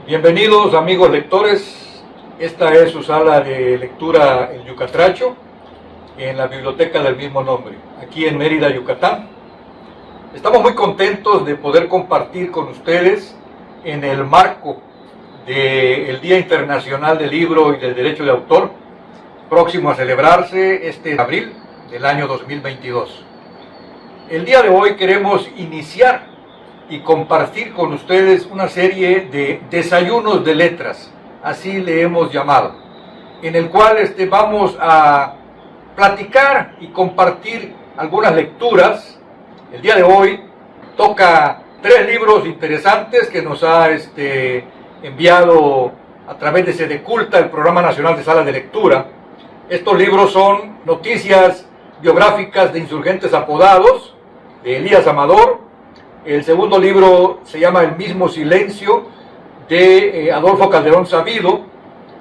Bienvenidos amigos lectores, esta es su sala de lectura El Yucatracho, en la biblioteca del mismo nombre, aquí en Mérida, Yucatán. Estamos muy contentos de poder compartir con ustedes en el marco del Día Internacional del Libro y del Derecho de Autor, próximo a celebrarse este abril del año 2022. El día de hoy queremos iniciar y compartir con ustedes una serie de desayunos de letras, así le hemos llamado, en el cual vamos a platicar y compartir algunas lecturas. El día de hoy toca 3 libros interesantes que nos ha enviado a través de Sedeculta, el Programa Nacional de Salas de Lectura. Estos libros son Noticias biográficas de insurgentes apodados, de Elías Amador. El segundo libro se llama El mismo silencio, de Adolfo Calderón Sabido.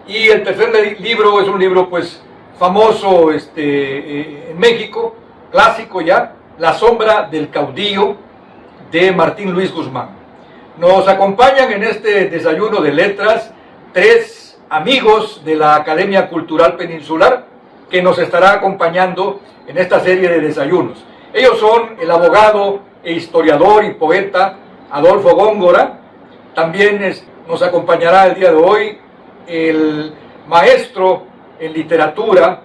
Y el tercer libro es un libro pues famoso en México, clásico ya, La sombra del caudillo, de Martín Luis Guzmán. Nos acompañan en este desayuno de letras 3 amigos de la Academia Cultural Peninsular que nos estará acompañando en esta serie de desayunos. Ellos son el abogado e historiador y poeta Adolfo Góngora. También nos acompañará el día de hoy el maestro en literatura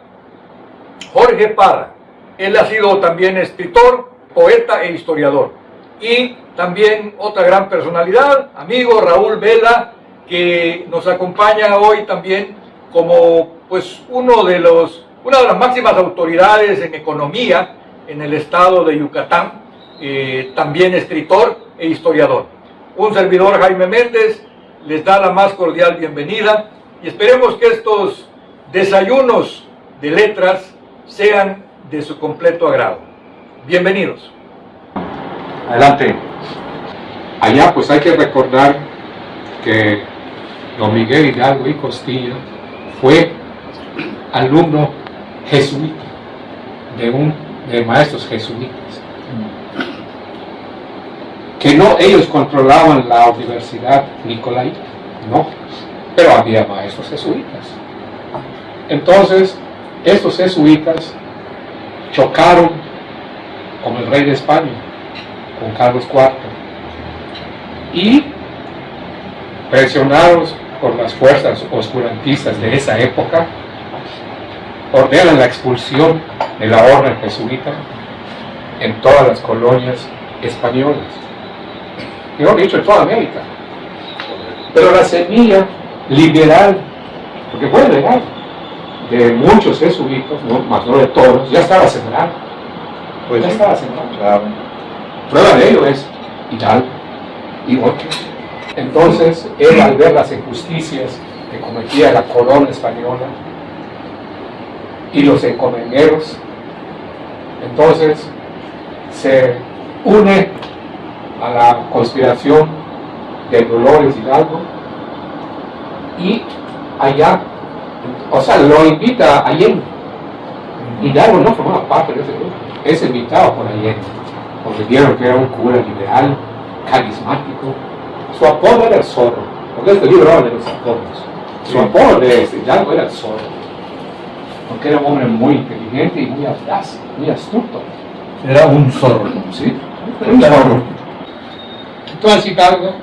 Jorge Parra. Él ha sido también escritor, poeta e historiador. Y también otra gran personalidad, amigo Raúl Vela, que nos acompaña hoy también como pues una de las máximas autoridades en economía en el estado de Yucatán. También escritor e historiador. Un servidor, Jaime Méndez, les da la más cordial bienvenida y esperemos que estos desayunos de letras sean de su completo agrado. Bienvenidos. Adelante. Allá pues hay que recordar que don Miguel Hidalgo y Costilla fue alumno jesuita de maestros jesuitas. Que no ellos controlaban la universidad Nicolaita, no, pero había maestros jesuitas. Entonces, estos jesuitas chocaron con el rey de España, con Carlos IV, y presionados por las fuerzas oscurantistas de esa época, ordenan la expulsión de la orden jesuita en todas las colonias españolas. Mejor dicho, en toda América. Pero la semilla liberal, porque fue legal, de muchos jesuitas, más no de todos, ya estaba sembrada. Pues ya estaba sembrada. Claro. Prueba de ello es Hidalgo y otros. Entonces, él al ver las injusticias que cometía la corona española y los encomenderos, entonces se une a la conspiración de Dolores Hidalgo y allá, o sea, lo invita a Allende. Hidalgo no formaba parte de ese grupo, es invitado por Allende, porque vieron que era un cura liberal, carismático. Su apodo era el Zorro, porque este libro habla de los apodos. Su apodo de Hidalgo era el Zorro, porque era un hombre muy inteligente y muy audaz, muy astuto. Era un zorro. Sí, un zorro. Entonces Hidalgo,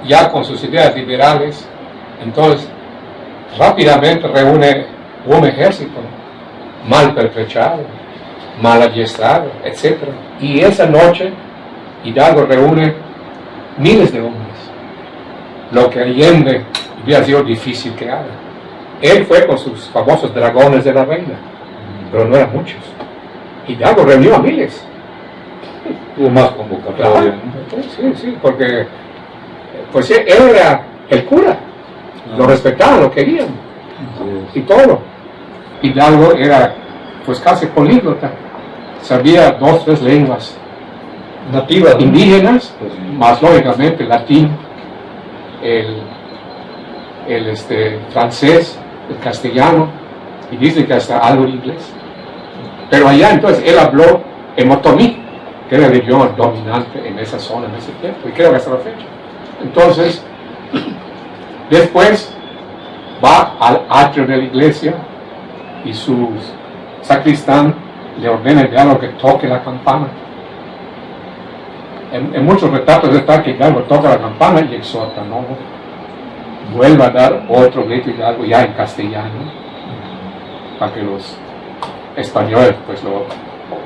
ya con sus ideas liberales, entonces rápidamente reúne un ejército mal pertrechado, mal adiestrado, etc. Y esa noche Hidalgo reúne miles de hombres, lo que Allende hubiera sido difícil que haga. Él fue con sus famosos dragones de la reina, pero no eran muchos. Hidalgo reunió a miles. Hubo más convocatoria. Sí, porque pues él era el cura, lo respetaban, lo querían, y todo. Hidalgo era pues casi políglota, sabía 2 o 3 lenguas nativas indígenas, más lógicamente latín, el francés, el castellano, y dice que hasta algo inglés. Pero allá entonces él habló en otomí, que era el idioma dominante en esa zona en ese tiempo, y creo que hasta la fecha. Entonces Después va al atrio de la iglesia y su sacristán le ordena al diálogo que toque la campana. En muchos retratos está que Hidalgo toca la campana y exhorta, no, vuelva a dar otro grito Hidalgo ya en castellano, para que los españoles pues lo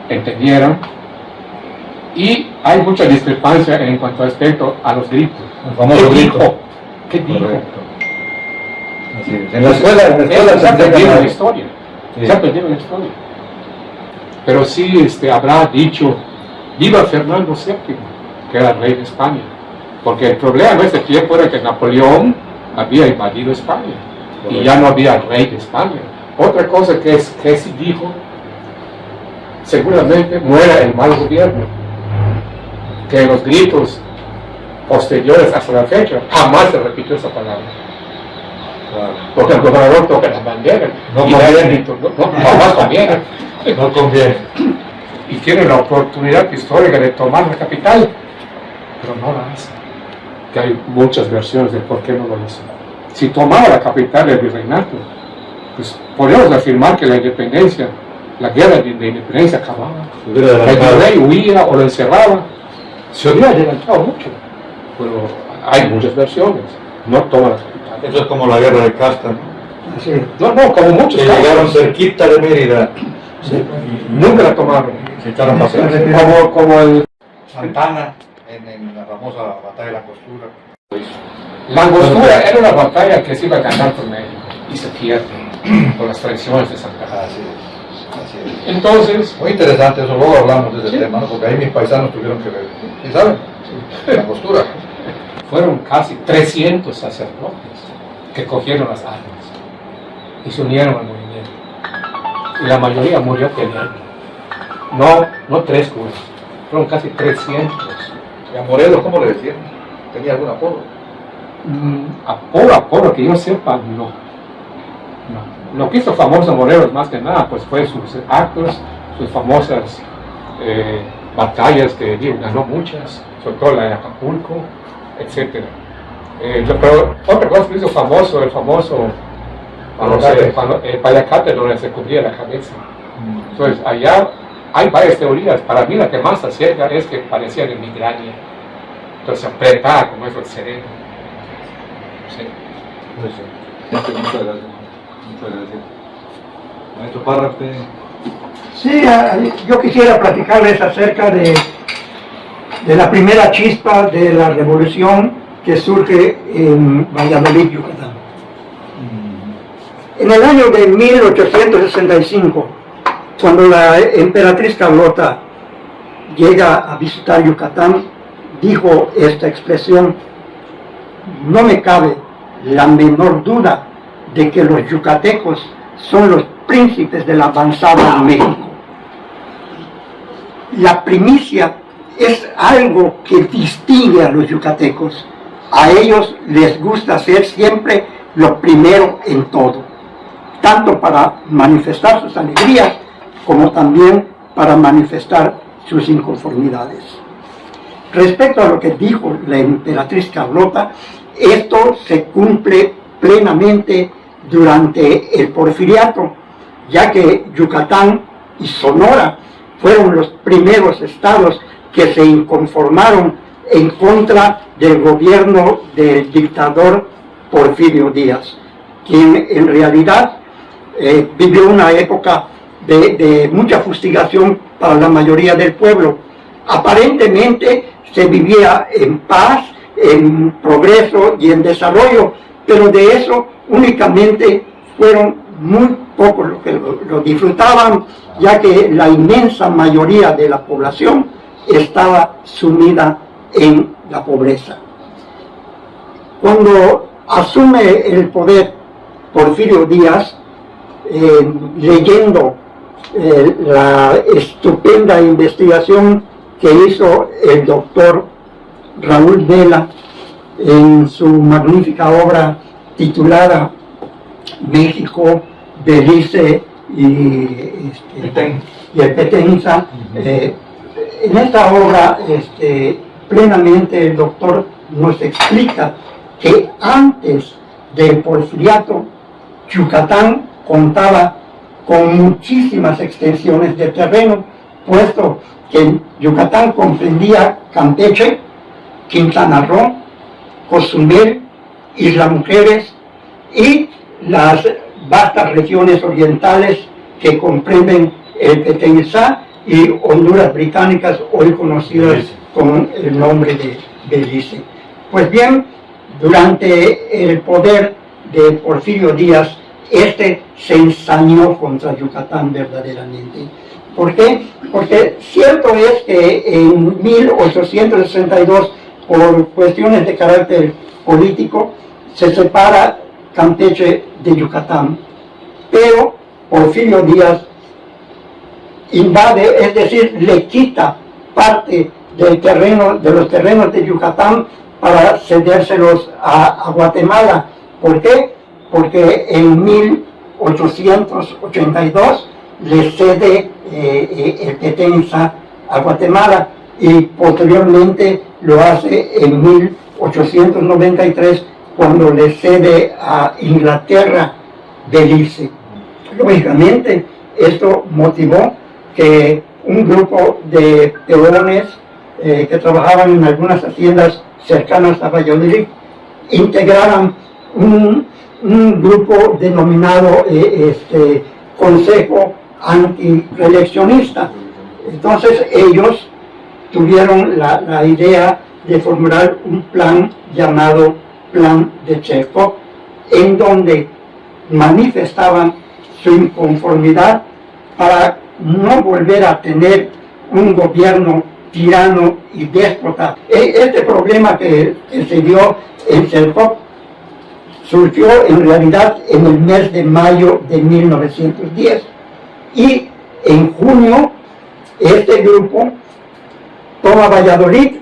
entendieran. Y hay mucha discrepancia en cuanto respecto a los gritos. El famoso ¿Qué grito. dijo? ¿Qué dijo? Correcto. Así es. En la escuela Se ha se perdido enseña- la historia. Sí. Se ha perdido la historia. Pero sí habrá dicho, viva Fernando VII, que era rey de España. Porque el problema en ese tiempo era que Napoleón había invadido España. Y ya no había rey de España. Otra cosa que sí dijo, seguramente muera el mal gobierno. Que en los gritos posteriores hasta la fecha jamás se repitió esa palabra. Claro. Porque el gobernador toca la bandera. No y da conviene. el grito, jamás conviene. No conviene. Y tiene la oportunidad histórica de tomar la capital, pero no la hace. Que hay muchas versiones de por qué no lo hizo. Si tomaba la capital del virreinato, pues podríamos afirmar que la independencia, la guerra de independencia acababa. Se hubiera El adelantado. rey huía o lo encerraba. Se hubiera adelantado mucho. Pero hay muchas versiones. No toma la capital. Eso es como la guerra de Casta, ¿no? Así es. No, como muchos. Que llegaron cerquita de Mérida. Nunca la tomaron. Se echaron para atrás. Como el Santana en la famosa batalla de la Angostura. La Angostura era una batalla que se iba a ganar por México y se pierde por las traiciones de Santa Ana. Así es. Así es. Entonces, Muy interesante eso, luego hablamos de ese Sí. tema, ¿no? Porque ahí mis paisanos tuvieron que ver. ¿Sí saben? La postura. fueron casi 300 sacerdotes que cogieron las armas y se unieron al movimiento. Y la mayoría murió peleando. No 3 curas, fueron casi 300. ¿Y a Morelos cómo le decían? ¿Tenía algún apodo? Apodo, que yo sepa, no. Lo que hizo famoso Morelos más que nada pues fue sus actos, sus famosas batallas que ganó muchas, sobre todo la de Acapulco, etc. Pero otra cosa que hizo famoso, el famoso payacate donde se cubría la cabeza. Entonces allá hay varias teorías. Para mí la que más se acerca es que parecía de migraña. Entonces se apretaba como eso el cerebro. Sí. Muchas gracias. Muchas gracias. Maestro Parra, usted. Sí, yo quisiera platicarles acerca de la primera chispa de la revolución que surge en Valladolid, Yucatán. En el año de 1865, cuando la emperatriz Carlota llega a visitar Yucatán, dijo esta expresión: no me cabe la menor duda de que los yucatecos son los príncipes de la avanzada de México. La primicia es algo que distingue a los yucatecos. A ellos les gusta ser siempre lo primero en todo, tanto para manifestar sus alegrías como también para manifestar sus inconformidades. Respecto a lo que dijo la emperatriz Carlota, esto se cumple plenamente durante el Porfiriato, ya que Yucatán y Sonora fueron los primeros estados que se inconformaron en contra del gobierno del dictador Porfirio Díaz, quien en realidad vivió una época de mucha fustigación para la mayoría del pueblo. Aparentemente se vivía en paz, en progreso y en desarrollo, pero de eso únicamente fueron muy pocos los que lo disfrutaban, ya que la inmensa mayoría de la población estaba sumida en la pobreza. Cuando asume el poder Porfirio Díaz, leyendo la estupenda investigación que hizo el doctor Raúl Vela en su magnífica obra titulada México, Belice y el Petenza. En esta obra plenamente el doctor nos explica que antes del Porfiriato, Yucatán contaba con muchísimas extensiones de terreno, puesto que Yucatán comprendía Campeche, Quintana Roo, Cozumel, Isla Mujeres y las vastas regiones orientales que comprenden el Petén Itzá y Honduras británicas, hoy conocidas con el nombre de Belice. Pues bien, durante el poder de Porfirio Díaz, este se ensañó contra Yucatán verdaderamente. ¿Por qué? Porque cierto es que en 1862, por cuestiones de carácter político, se separa Campeche de Yucatán, pero Porfirio Díaz invade, es decir, le quita parte del terreno, de los terrenos de Yucatán para cedérselos a Guatemala. ¿Por qué? Porque en 1882 le cede el Petén Itzá a Guatemala y posteriormente lo hace en 1893 cuando le cede a Inglaterra Belice. Lógicamente, esto motivó que un grupo de peones que trabajaban en algunas haciendas cercanas a Valladolid integraran un grupo denominado Consejo Antireeleccionista. Entonces ellos tuvieron la idea de formular un plan llamado Plan de Chelco, en donde manifestaban su inconformidad para no volver a tener un gobierno tirano y déspota. Este problema que se dio en Chelco surgió en realidad en el mes de mayo de 1910 y en junio este grupo toma Valladolid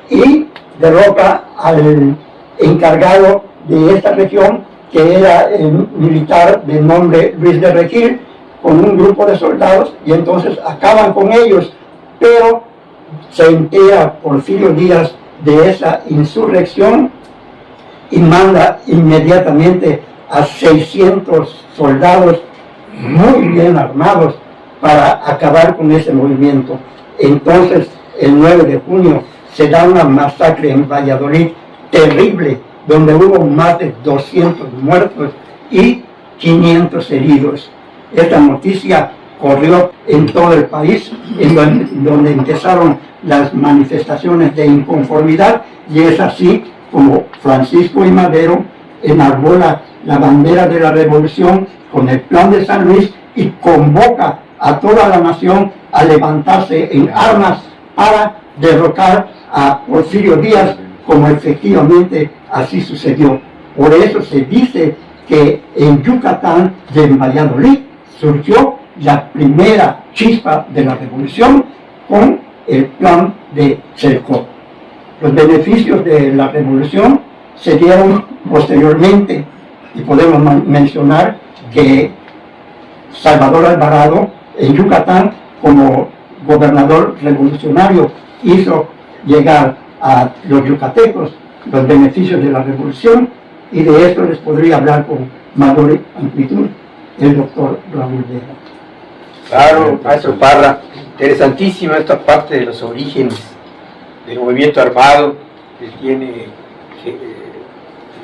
y derroca al encargado de esta región, que era el militar de nombre Luis de Regil, con un grupo de soldados, y entonces acaban con ellos, pero se entera Porfirio Díaz de esa insurrección y manda inmediatamente a 600 soldados muy bien armados para acabar con ese movimiento. Entonces, el 9 de junio se da una masacre en Valladolid terrible, donde hubo más de 200 muertos y 500 heridos. Esta noticia corrió en todo el país, en donde empezaron las manifestaciones de inconformidad, y es así como Francisco I. Madero enarbola la bandera de la revolución con el Plan de San Luis y convoca a toda la nación a levantarse en armas para derrocar a Porfirio Díaz, como efectivamente así sucedió. Por eso se dice que en Yucatán y en Valladolid surgió la primera chispa de la revolución con el Plan de Chelco. Los beneficios de la revolución se dieron posteriormente, y podemos mencionar que Salvador Alvarado en Yucatán, como gobernador revolucionario, hizo llegar a los yucatecos los beneficios de la revolución, y de esto les podría hablar con mayor amplitud el doctor Raúl Vega. Claro, maestro Parra, interesantísima esta parte de los orígenes del movimiento armado que tiene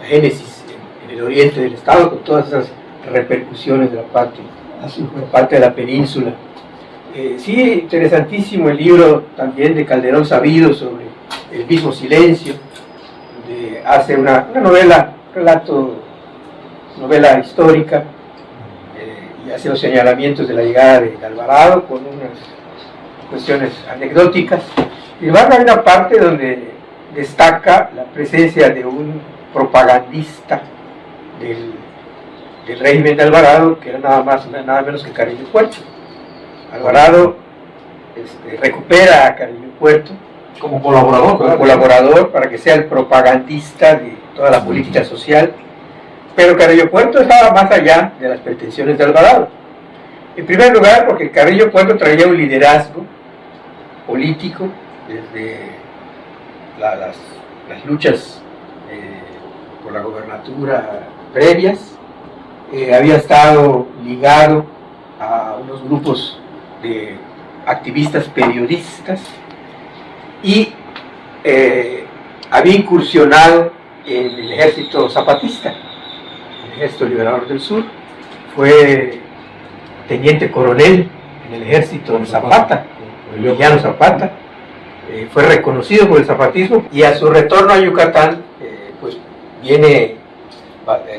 génesis en el oriente del estado, con todas esas repercusiones de la parte de la península. Sí, interesantísimo el libro también de Calderón Sabido sobre el mismo silencio, donde hace una novela, novela histórica, y hace los señalamientos de la llegada de Alvarado con unas cuestiones anecdóticas. Sin embargo, hay una parte donde destaca la presencia de un propagandista del régimen de Alvarado, que era nada menos que Carrillo Puerto. Alvarado recupera a Carrillo Puerto como colaborador, para que sea el propagandista de toda la política social, pero Carrillo Puerto estaba más allá de las pretensiones de Alvarado. En primer lugar, porque Carrillo Puerto traía un liderazgo político desde las luchas por la gobernatura previas, había estado ligado a unos grupos de activistas periodistas y había incursionado en el ejército zapatista, el ejército liberador del sur. Fue teniente coronel en el ejército de Zapata, Emiliano Zapata. Fue reconocido por el zapatismo y a su retorno a Yucatán pues viene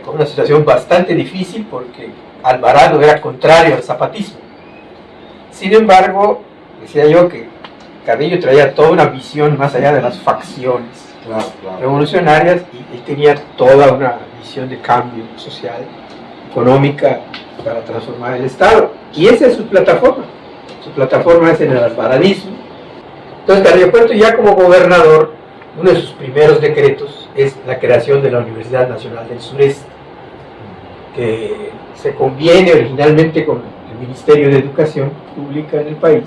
con una situación bastante difícil porque Alvarado era contrario al zapatismo. Sin embargo, decía yo que Carrillo traía toda una visión más allá de las facciones revolucionarias y tenía toda una visión de cambio social, económica, para transformar el Estado. Y esa es su plataforma. Su plataforma es en el alvaradismo. Entonces Carrillo Puerto, ya como gobernador, uno de sus primeros decretos es la creación de la Universidad Nacional del Sureste, que se conviene originalmente con el Ministerio de Educación Pública en el país,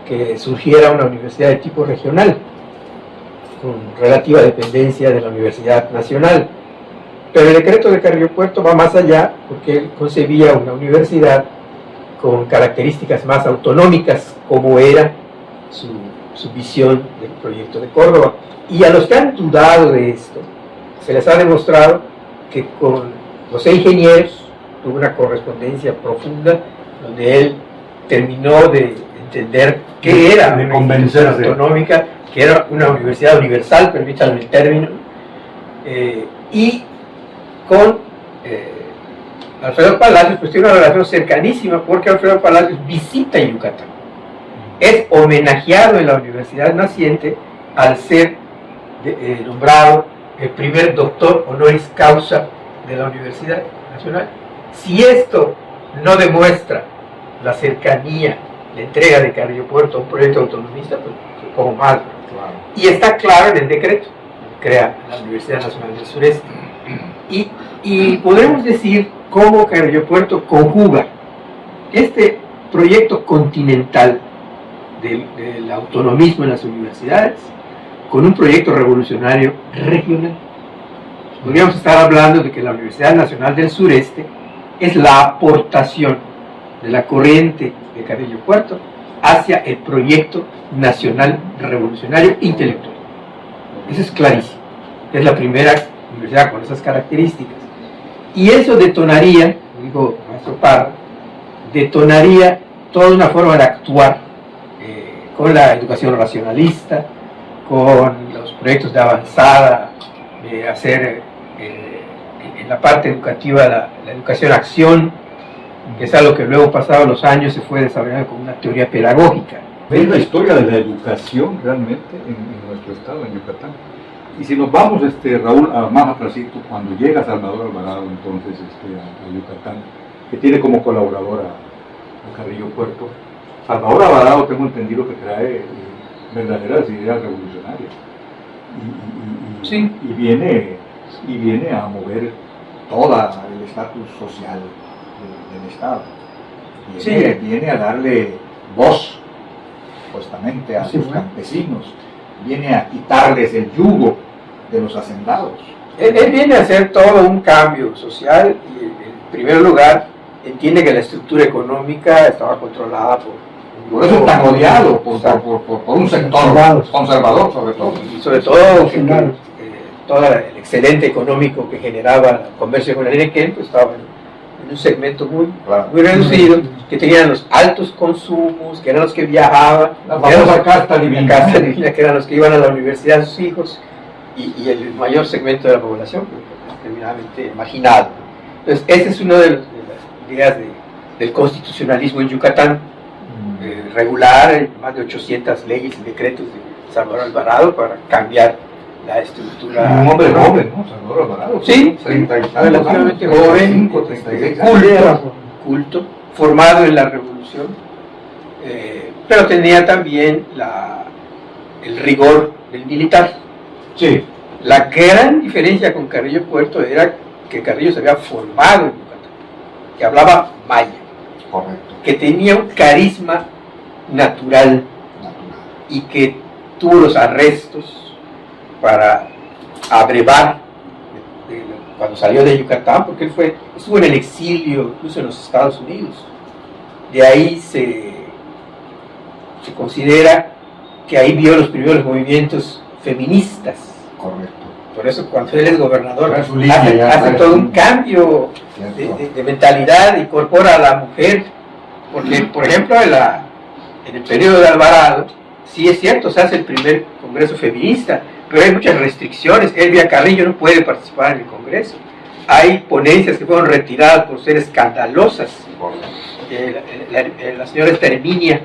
que surgiera una universidad de tipo regional, con relativa dependencia de la Universidad Nacional. Pero el decreto de Carrillo Puerto va más allá, porque él concebía una universidad con características más autonómicas, como era su visión del proyecto de Córdoba. Y a los que han dudado de esto, se les ha demostrado que con José Ingenieros tuvo una correspondencia profunda, donde él terminó de entender qué era una universidad autonómica, que era una universidad universal, permítanme el término, y con Alfredo Palacios pues tiene una relación cercanísima, porque Alfredo Palacios visita Yucatán, es homenajeado en la universidad naciente al ser nombrado el primer doctor honoris causa de la Universidad Nacional. Si esto no demuestra la cercanía, la entrega de Carrillo Puerto a un proyecto autonomista, pues como más. Claro. Y está claro en el decreto, crea la Universidad Nacional del Sureste. Y podemos decir cómo Carrillo Puerto conjuga este proyecto continental del autonomismo en las universidades con un proyecto revolucionario regional. Podríamos estar hablando de que la Universidad Nacional del Sureste es la aportación de la corriente de Carrillo Puerto hacia el proyecto nacional revolucionario intelectual. Eso es clarísimo. Es la primera universidad con esas características. Y eso detonaría, digo maestro Parra, detonaría toda una forma de actuar con la educación racionalista, con los proyectos de avanzada, de hacer en la parte educativa la educación-acción, que es algo que luego, pasados los años, se fue desarrollando como una teoría pedagógica. Es la historia de la educación realmente en nuestro estado, en Yucatán. Y si nos vamos, Raúl, más atrásito, cuando llega Salvador Alvarado entonces a Yucatán, que tiene como colaboradora a Carrillo Puerto, Salvador Alvarado, tengo entendido que trae verdaderas ideas revolucionarias. Sí. Y viene a mover todo el estatus social del Estado. Viene a darle voz, supuestamente, a sus campesinos. Viene a quitarles el yugo de los hacendados. Él viene a hacer todo un cambio social y, en primer lugar, entiende que la estructura económica estaba controlada por eso está odiado por un sector conservador, sobre todo. Y sobre todo, todo el excedente económico que generaba el comercio con el Enequén, pues estaba en un segmento muy reducido, que tenían los altos consumos, que eran los que viajaban, la famosa casta divina, que eran los que iban a la universidad sus hijos, y el mayor segmento de la población, pues, terminadamente marginado. Entonces, esa es una de las ideas del constitucionalismo en Yucatán, regular más de 800 leyes y decretos de Salvador Alvarado para cambiar la estructura. Un hombre joven, ¿no? Salvador Alvarado. Sí, relativamente joven, culto, formado en la revolución, pero tenía también el rigor del militar. Sí. La gran diferencia con Carrillo Puerto era que Carrillo se había formado en Yucatán, que hablaba maya. Correcto. Que tenía un carisma natural y que tuvo los arrestos para abrevar cuando salió de Yucatán, porque él estuvo en el exilio, incluso en los Estados Unidos. De ahí se considera que ahí vio los primeros movimientos feministas. Correcto. Por eso cuando él es gobernador Su línea hace todo un cambio Cierto. de mentalidad, incorpora a la mujer, porque por ejemplo en el periodo de Alvarado, sí es cierto, se hace el primer congreso feminista, pero hay muchas restricciones. Elvia Carrillo no puede participar en el congreso. Hay ponencias que fueron retiradas por ser escandalosas. La señora Herminia,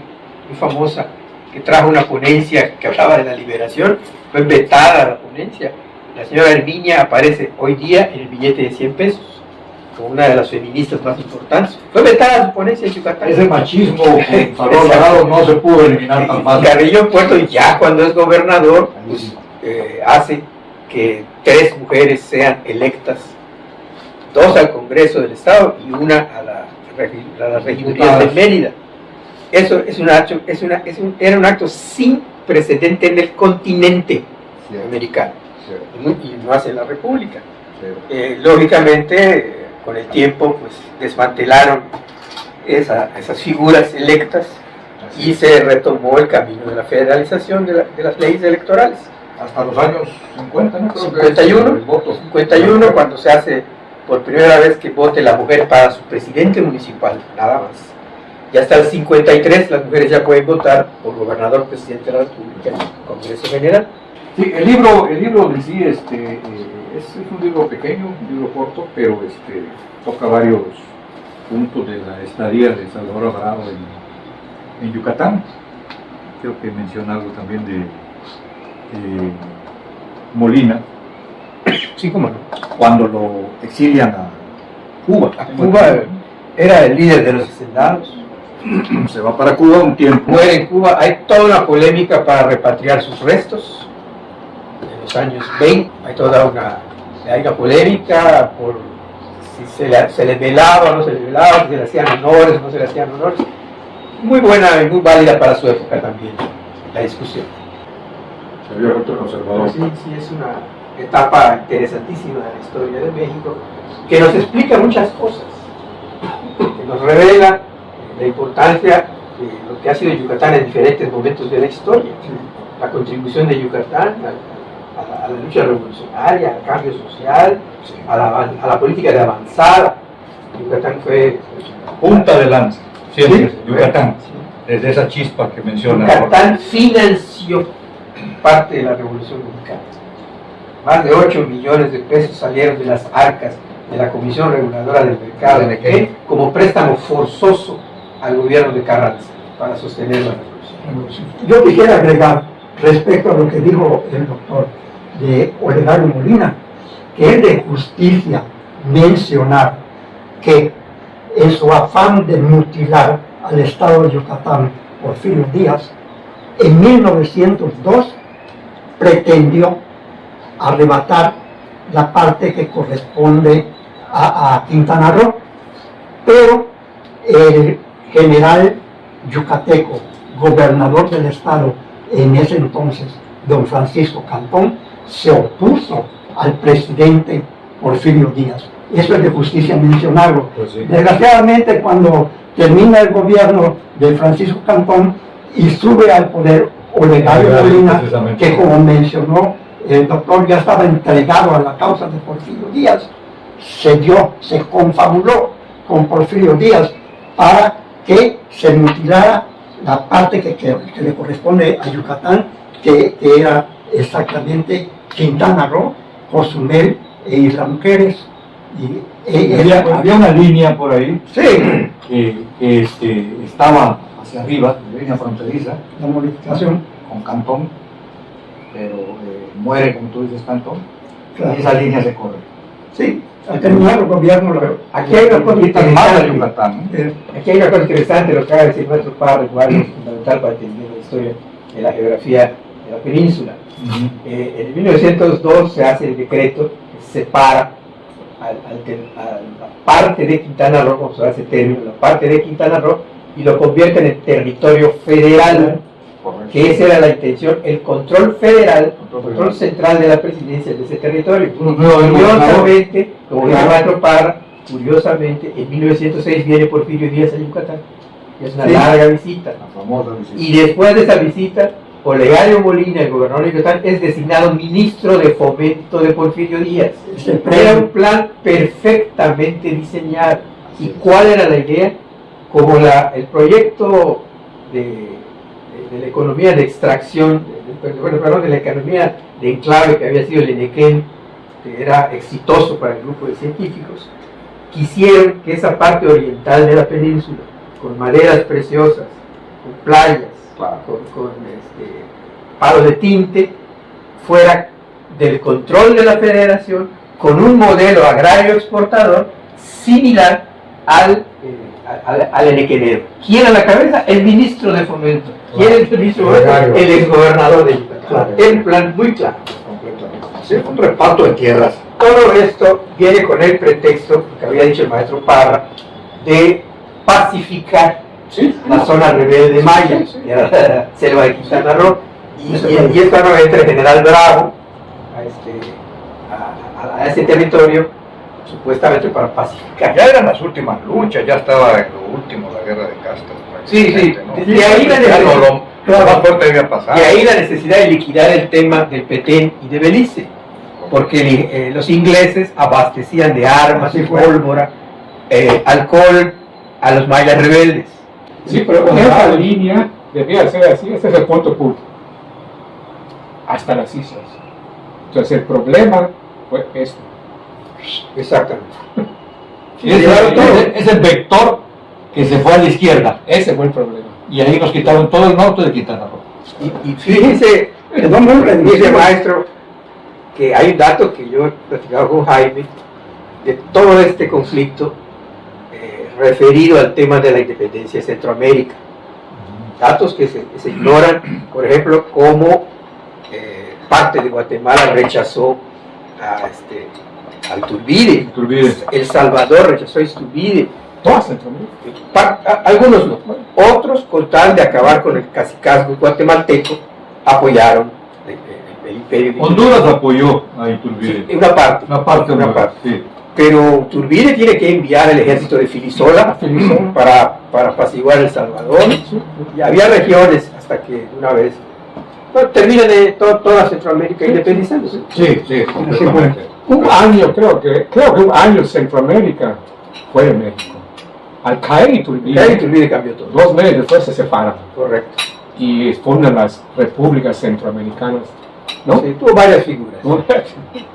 muy famosa, que trajo una ponencia que hablaba de la liberación, fue vetada la ponencia. La señora Herminia aparece hoy día en el billete de 100 pesos, como una de las feministas más importantes. Fue vetada su ponencia en Yucatán. Ese machismo con Salvador Alvarado no se pudo eliminar tan fácil. Carrillo Puerto, ya cuando es gobernador, pues, hace que 3 mujeres sean electas, 2 al Congreso del Estado y una a la regiduría de Mérida. Eso es era un acto sin precedente en el continente americano, y no hace la República. Lógicamente, con el tiempo, pues desmantelaron esas figuras electas y se retomó el camino de la federalización de las leyes electorales. Hasta los años 50, ¿no? Creo que 51, el voto. 51, cuando se hace por primera vez que vote la mujer para su presidente municipal, nada más. Y hasta el 53 las mujeres ya pueden votar por gobernador, presidente de la República, Congreso General. Sí, el libro en sí es un libro pequeño, un libro corto, pero toca varios puntos de la estadía de Salvador Alvarado en Yucatán. Creo que menciona algo también de Molina, Sí, cómo no. cuando lo exilian a Cuba. Cuba era el líder de los hacendados. Se va para Cuba un tiempo. Muere en Cuba. Hay toda una polémica para repatriar sus restos. En los años 20 hay una polémica por si se le velaba o no se le velaba, si se le hacían honores o no se le hacían honores. Muy buena y muy válida para su época también la discusión. Se había vuelto conservador. Sí, es una etapa interesantísima de la historia de México que nos explica muchas cosas, que nos revela la importancia de lo que ha sido Yucatán en diferentes momentos de la historia, la contribución de Yucatán a la lucha revolucionaria, al cambio social, a la política de avanzada. Yucatán fue Punta de lanza, siempre, Sí. Yucatán, Sí. desde esa chispa que menciona. Yucatán financió parte de la Revolución Mexicana. Más de 8 millones de pesos salieron de las arcas de la Comisión Reguladora del Mercado de Nequén como préstamo forzoso al gobierno de Carranza para sostener la revolución. Yo quisiera agregar respecto a lo que dijo el doctor de Olegario Molina, que es de justicia mencionar que en su afán de mutilar al Estado de Yucatán Porfirio Díaz, en 1902 pretendió arrebatar la parte que corresponde a Quintana Roo, pero el general yucateco, gobernador del estado en ese entonces, don Francisco Cantón, se opuso al presidente Porfirio Díaz. Eso es de justicia mencionarlo. Pues sí. Desgraciadamente, cuando termina el gobierno de Francisco Cantón y sube al poder Olegario Molina, Precisamente. que como mencionó el doctor ya estaba entregado a la causa de Porfirio Díaz, se confabuló con Porfirio Díaz para que se mutilara la parte que le corresponde a Yucatán, que era exactamente Quintana Roo, Cozumel e Islas Mujeres. Había una línea por ahí Sí, que estaba hacia arriba, la línea fronteriza, la modificación. con Cantón, pero muere, como tú dices, Cantón, Claro. y esa línea se corre. Sí, al terminar el gobierno. Aquí hay una cosa Quitan más a interesante. Yucatán, ¿no? Aquí hay una cosa interesante, lo que acaba de decir nuestro padre, Juan, es fundamental para entender la historia de la geografía de la península. En 1902 se hace el decreto que separa a la parte de Quintana Roo, como se hace término, la parte de Quintana Roo, y lo convierte en el territorio federal. Correcto. que esa era la intención, el control federal, control central de la presidencia de ese territorio. Curiosamente, como dice el maestro Parra, curiosamente, en 1906 viene Porfirio Díaz a Yucatán, es una larga visita, La famosa visita. y después de esa visita, Olegario Molina, el gobernador de Yucatán, es designado ministro de fomento de Porfirio Díaz. Era un plan perfectamente diseñado. ¿Y cuál era la idea? Como el proyecto de la economía de extracción, de la economía de enclave que había sido el Enequén, que era exitoso para el grupo de científicos, quisieron que esa parte oriental de la península, con maderas preciosas, con playas, con palos de tinte, fuera del control de la federación, con un modelo agrario exportador similar al enequenero. ¿Quién a la cabeza? El ministro de fomento. ¿Quién es el ministro de fomento? El exgobernador de Yucatán. El plan muy claro. Sí, un reparto de tierras. Todo esto viene con el pretexto, que había dicho el maestro Parra, de pacificar la zona rebelde maya, que era la selva de Quintana Roo, y esta no entra el general Bravo a ese territorio, supuestamente para pacificar. Ya eran las últimas luchas, ya estaba en lo último la guerra de castas. Sí, ¿no? de ahí la necesidad, Lo más fuerte había pasado. de ahí la necesidad de liquidar el tema del Petén y de Belice, porque los ingleses abastecían de armas, de pólvora, alcohol a los mayas rebeldes. Sí, pero esa línea debía ser así, ese es el punto público. Hasta las islas. Entonces el problema fue esto. Exactamente. Es el vector que se fue a la izquierda. Ese fue el problema. Y ahí nos quitaron todo el norte de Quintana Roo. Y fíjense, dice maestro, que hay un dato que yo he platicado con Jaime de todo este conflicto referido al tema de la independencia de Centroamérica. Datos que se ignoran, por ejemplo, cómo parte de Guatemala rechazó a Iturbide. El Salvador rechazó a Iturbide. Toda Centroamérica. Algunos no. Otros, con tal de acabar con el cacicazgo guatemalteco, apoyaron el imperio. Honduras apoyó a Iturbide. Sí, una parte. Una parte. Sí. Pero Iturbide tiene que enviar el ejército de Filisola para apaciguar El Salvador. Y había regiones hasta que una vez termina de toda Centroamérica independizándose. Sí, completamente. Un año, creo que un año Centroamérica fue en México. Al caer Iturbide cambió todo. 2 meses después se separan Correcto. y fundan las repúblicas centroamericanas, ¿no? Sí, tuvo varias figuras.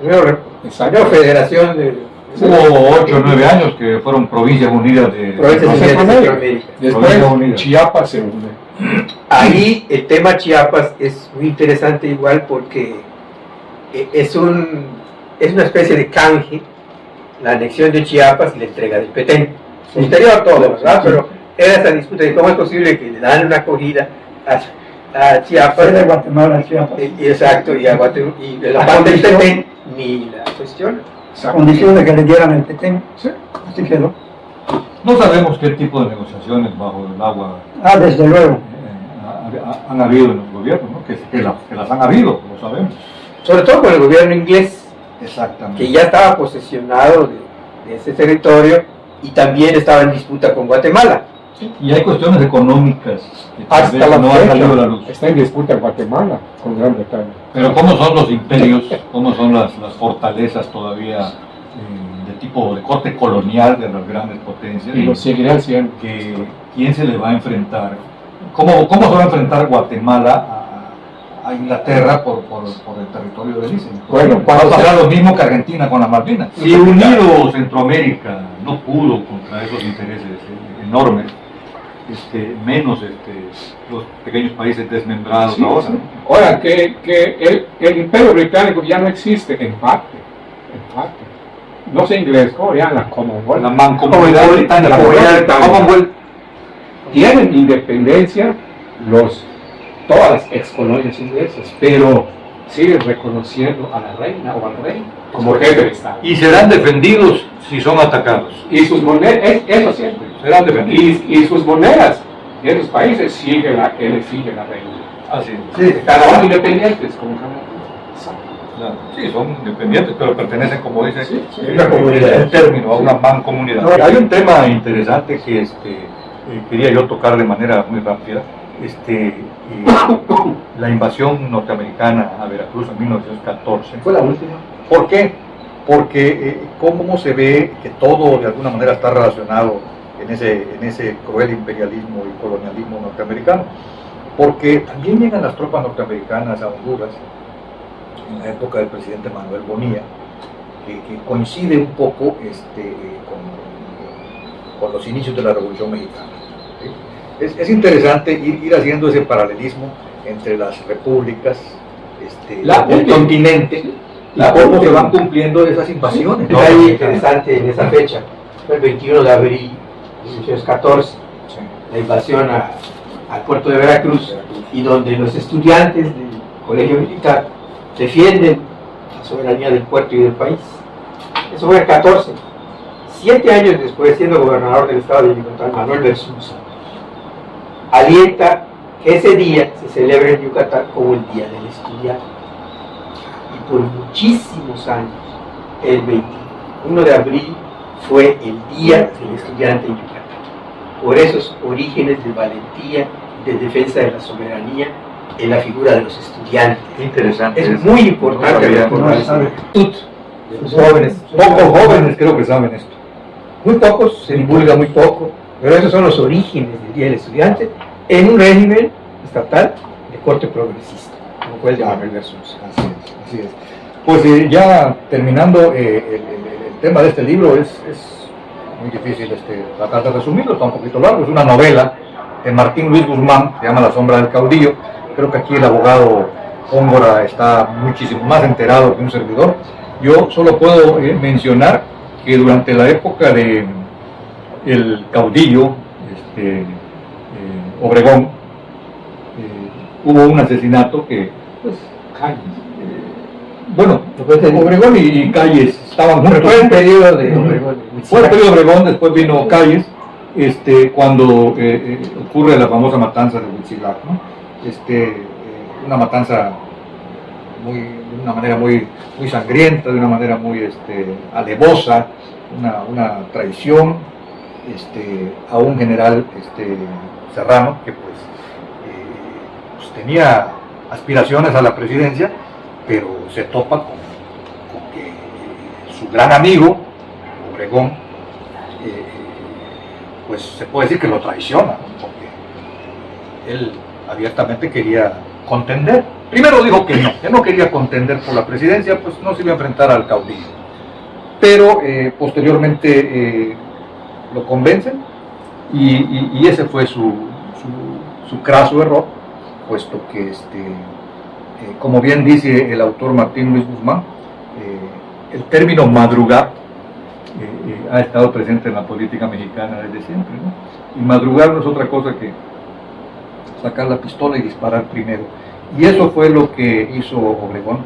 Primero Exacto. Federación de Hubo 8 o 9 años que fueron Provincias Unidas de Provincias Unidas de Centroamérica. Después Chiapas se une. Ahí el tema Chiapas es muy interesante igual porque es una especie de canje, la anexión de Chiapas y la entrega del Petén. Posterior todo, ¿verdad? Pero era esa disputa de cómo es posible que le dan una acogida a Chiapas. De Guatemala a Chiapas. Exacto, y la parte del Petén ni la cuestión. A condición de que le dieran el Petén. Sí. Así quedó. No sabemos qué tipo de negociaciones bajo el agua Desde luego. han habido en los gobiernos, ¿no? que las han habido, lo sabemos. Sobre todo con el gobierno inglés, Exactamente. que ya estaba posesionado de ese territorio y también estaba en disputa con Guatemala. Y hay cuestiones económicas que tal Hasta vez la no han salido a la fecha luz. está en disputa Guatemala con Gran Bretaña. Pero ¿cómo son los imperios? ¿Cómo son las fortalezas todavía de tipo de corte colonial de las grandes potencias? Y lo seguirán siendo. ¿Quién se le va a enfrentar? ¿Cómo se va a enfrentar Guatemala a Inglaterra por el territorio de Belice? Bueno, Va a pasar lo mismo que Argentina con las Malvinas. Sí, Si unido Centroamérica no pudo contra esos intereses enormes, menos los pequeños países desmembrados Sí, ahora. sí. ¿no? Ahora, que el imperio británico ya no existe en parte. No sé inglés, ¿cómo llaman la Commonwealth? La mancomunidad británica, La Comunidad Británica. Commonwealth. Tienen independencia todas las excolonias inglesas, pero siguen reconociendo a la reina o al rey como jefe de Estado. Y serán defendidos si son atacados. Y sus monedas, eso siempre. Serán defendidos. Y sus monedas de esos países sigue la reina. Así Sí, Cada uno independientes, como cada uno. claro. Sí, son independientes, pero pertenecen, como dice, una comunidad. el término, a una mancomunidad. Hay un tema interesante que quería yo tocar de manera muy rápida. La invasión norteamericana a Veracruz en 1914. Fue la última. ¿Por qué? Porque cómo se ve que todo de alguna manera está relacionado en ese cruel imperialismo y colonialismo norteamericano. Porque también llegan las tropas norteamericanas a Honduras en la época del presidente Manuel Bonilla, que coincide un poco con los inicios de la Revolución Mexicana. ¿Sí? Es interesante ir haciendo ese paralelismo entre las repúblicas del continente y cómo se van cumpliendo esas invasiones. Es ahí interesante en esa fecha. Fue el 21 de abril de 1914, la invasión al puerto de Veracruz, y donde los estudiantes del colegio militar defienden la soberanía del puerto y del país. Eso fue el 14. 7 años después, siendo gobernador del estado de Yucatán, Manuel Versosa alienta que ese día se celebre en Yucatán como el Día del Estudiante. Y por muchísimos años, el 21 de abril fue el Día del Estudiante en Yucatán. Por esos orígenes de valentía, de defensa de la soberanía, en la figura de los estudiantes. Interesante. Es muy importante recordar esa actitud de los jóvenes. Pocos jóvenes creo que saben esto. Muy pocos, se divulga muy poco, pero esos son los orígenes del Día del Estudiante en un régimen estatal de corte progresista, como fue el de Manuel Versosa. Así es. Pues ya terminando el tema de este libro, es muy difícil tratar de resumirlo, está un poquito largo, es una novela de Martín Luis Guzmán, se llama La sombra del caudillo. Creo que aquí el abogado Góngora está muchísimo más enterado que un servidor. Yo solo puedo mencionar que durante la época de el caudillo Obregón, hubo un asesinato que, pues, Obregón y Calles estaban juntos. Fue el periodo de Obregón. Fue el periodo de Obregón, después vino Calles, cuando ocurre la famosa matanza de Huitzilac, ¿no? Una matanza de una manera muy sangrienta, de una manera muy alevosa, una traición a un general Serrano que pues tenía aspiraciones a la presidencia, pero se topa con que su gran amigo Obregón pues se puede decir que lo traiciona, ¿no? Porque él abiertamente quería contender. Primero dijo que no quería contender por la presidencia, pues no se iba a enfrentar al caudillo. Pero posteriormente lo convencen y ese fue su craso error, puesto que, como bien dice el autor Martín Luis Guzmán, el término madrugar ha estado presente en la política mexicana desde siempre, ¿no? Y madrugar no es otra cosa que sacar la pistola y disparar primero. Y eso fue lo que hizo Obregón,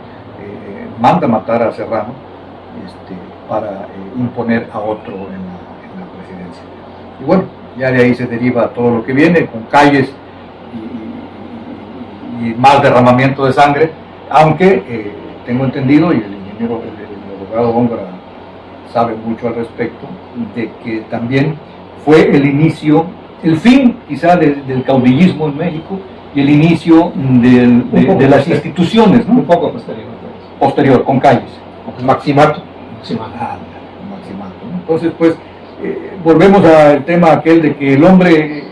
manda matar a Serrano para imponer a otro en la presidencia. Y bueno, ya de ahí se deriva todo lo que viene, con Calles y más derramamiento de sangre, aunque tengo entendido, y el abogado Góngora sabe mucho al respecto, de que también fue el fin quizá del caudillismo en México y el inicio de las instituciones, ¿no? Un poco Posterior, con Calles. Maximato. Maximato, ¿no? Entonces, pues, volvemos al tema aquel de que el hombre,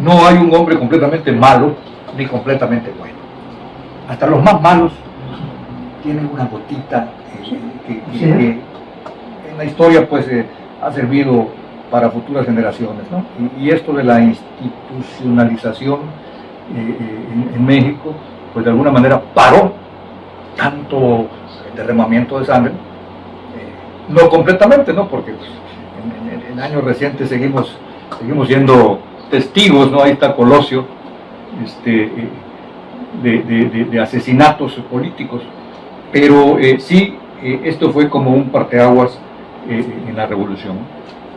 no hay un hombre completamente malo ni completamente bueno. Hasta los más malos tienen una gotita que en la historia pues ha servido para futuras generaciones, ¿no? Y esto de la institucionalización en México, pues de alguna manera paró tanto derramamiento de sangre, no completamente, ¿no? Porque pues, en años recientes seguimos siendo testigos, ¿no? Ahí está Colosio, de asesinatos políticos, pero sí, esto fue como un parteaguas en la revolución.